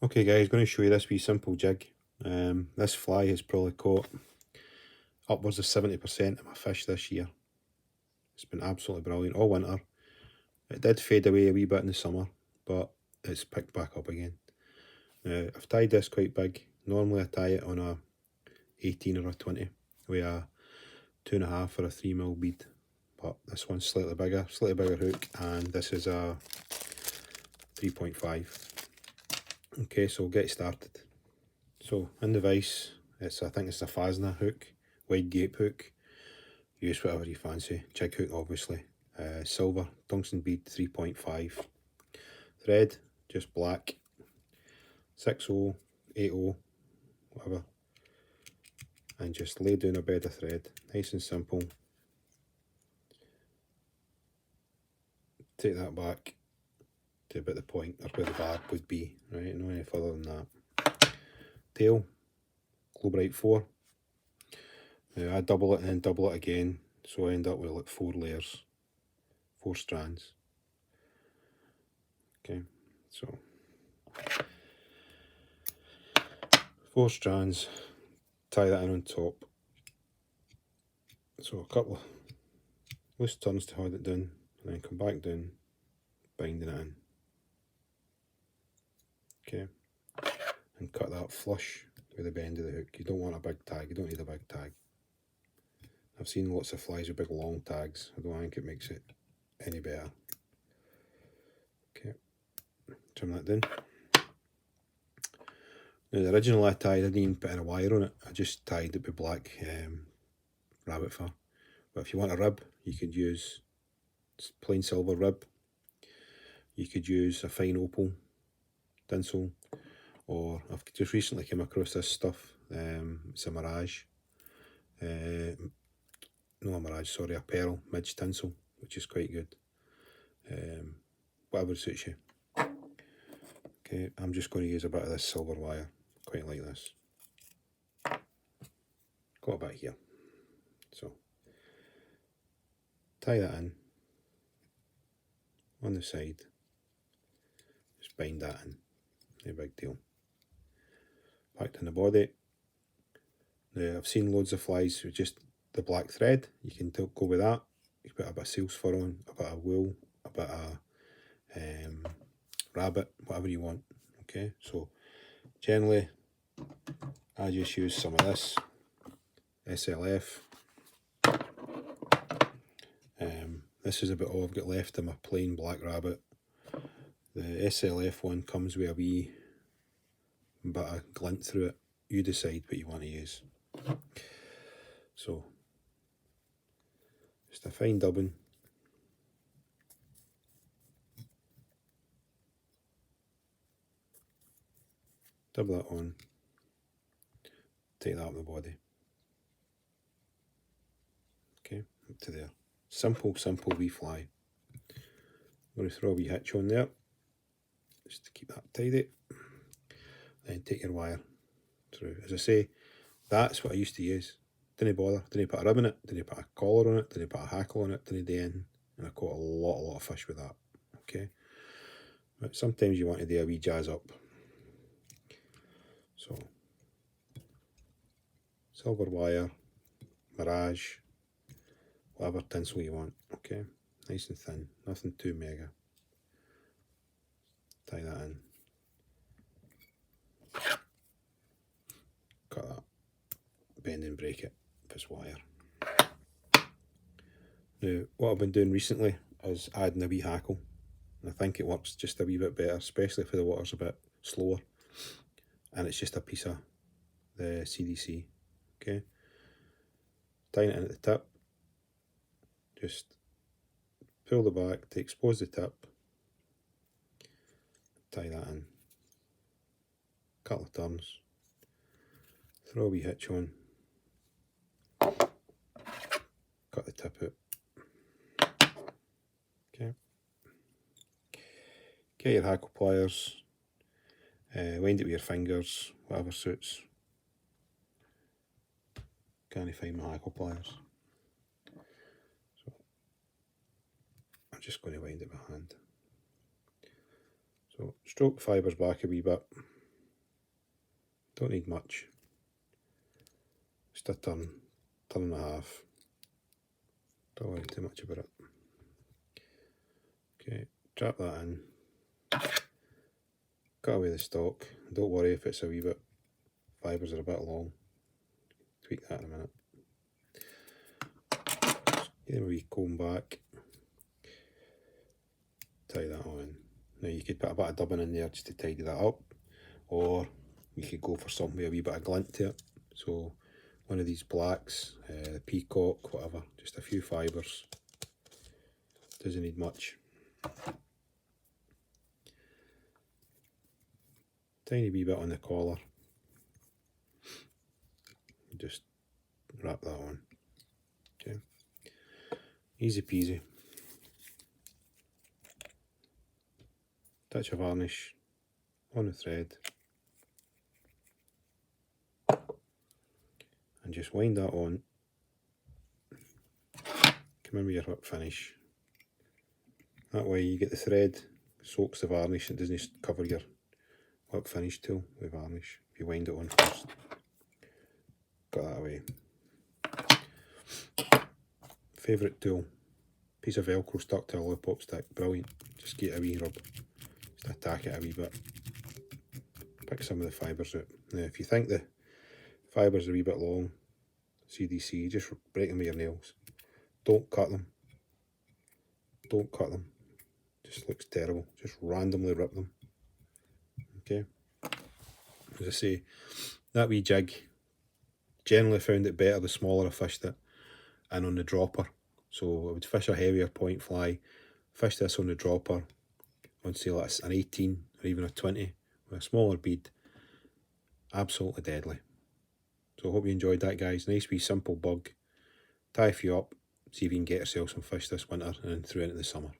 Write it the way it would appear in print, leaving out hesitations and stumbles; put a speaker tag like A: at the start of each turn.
A: Okay guys, going to show you this wee simple jig. This fly has probably caught upwards of 70% of my fish this year. It's been absolutely brilliant all winter. It did fade away a wee bit in the summer, but it's picked back up again. Now, I've tied this quite big. Normally I tie it on a 18 or a 20 with a 2.5 or a 3mm bead, but this one's slightly bigger hook, and this is a 3.5. Okay, so we'll get started. So in the vise, I think it's a Fasna hook, wide gape hook. Use whatever you fancy. Jig hook obviously. Silver tungsten bead 3.5. Thread just black. 6/0, 8/0, whatever. And just lay down a bed of thread, nice and simple. Take that back to about the point or where the barb would be, right? No any further than that. Tail, glow bright 4. Now I double it and then double it again, so I end up with like 4 layers, 4 strands. Okay, so 4 strands, tie that in on top. So a couple of loose turns to hold it down, and then come back down, binding it in. Okay, and cut that flush with the bend of the hook. You don't want a big tag, you don't need a big tag. I've seen lots of flies with big long tags. I don't think it makes it any better. Okay, trim that down. Now the original I tied, I didn't even put in a wire on it. I just tied it with black rabbit fur. But if you want a rib, you could use plain silver rib. You could use a fine opal tinsel, or I've just recently came across this stuff. It's a mirage. No, a mirage, sorry, a pearl midge tinsel, which is quite good. Whatever suits you. Okay, I'm just going to use a bit of this silver wire, quite like this. Got a bit here. So, tie that in on the side. Just bind that in. No big deal. Back in the body. Now, I've seen loads of flies with just the black thread. You can go with that. You can put a bit of seal's fur on, a bit of wool, a bit of rabbit, whatever you want. Okay, so generally I just use some of this SLF. This is about all I've got left of my plain black rabbit. The SLF one comes with a wee bit of glint through it. You decide what you want to use. So just a fine dubbing. Dub that on. Take that up the body. Okay, up to there. Simple wee fly. I'm going to throw a wee hitch on there, just to keep that tidy. Then take your wire through. As I say, that's what I used to use. Didn't bother, didn't put a rib in it, didn't put a collar on it, didn't put a hackle on it, didn't do anything. And I caught a lot of fish with that. Okay, but sometimes you want to do a wee jazz up. So, silver wire, mirage, whatever tinsel you want. Okay, nice and thin, nothing too mega. Tie that in. Cut that. Bend and break it if it's wire. Now, what I've been doing recently is adding a wee hackle. And I think it works just a wee bit better, especially if the water's a bit slower. And it's just a piece of the CDC. Okay. Tying it in at the tip. Just pull the back to expose the tip. Tie that in. Couple of turns. Throw a wee hitch on. Cut the tip out. Okay. Get your hackle pliers. Wind it with your fingers, whatever suits. Can't find my hackle pliers. So I'm just going to wind it by hand. So stroke the fibres back a wee bit. Don't need much. Just a turn and a half. Don't worry too much about it. Okay, drop that in. Cut away the stalk. Don't worry if it's a wee bit, fibres are a bit long. Tweak that in a minute. Give them a wee comb back. Tie that on. Now you could put a bit of dubbing in there just to tidy that up, or you could go for something with a wee bit of glint to it. So one of these blacks, the peacock, whatever, just a few fibres. Doesn't need much. Tiny wee bit on the collar. Just wrap that on. Okay. Easy peasy. Touch of varnish on the thread. And just wind that on. Come in with your whip finish. That way you get the thread, soaks the varnish, and doesn't cover your whip finish tool with varnish if you wind it on first. Got that away. Favourite tool, piece of Velcro stuck to a lollipop stick, brilliant. Just get a wee rub, just attack it a wee bit. Pick some of the fibres out. Now if you think the fibres are a wee bit long, CDC, just break them with your nails. Don't cut them. Don't cut them. Just looks terrible. Just randomly rip them. Okay. As I say, that wee jig, generally found it better the smaller I fished it and on the dropper. So I would fish a heavier point fly, fish this on the dropper, on say like an 18 or even a 20 with a smaller bead. Absolutely deadly. So I hope you enjoyed that, guys. Nice wee simple bug. Tie a few up, see if you can get yourself some fish this winter and through into the summer.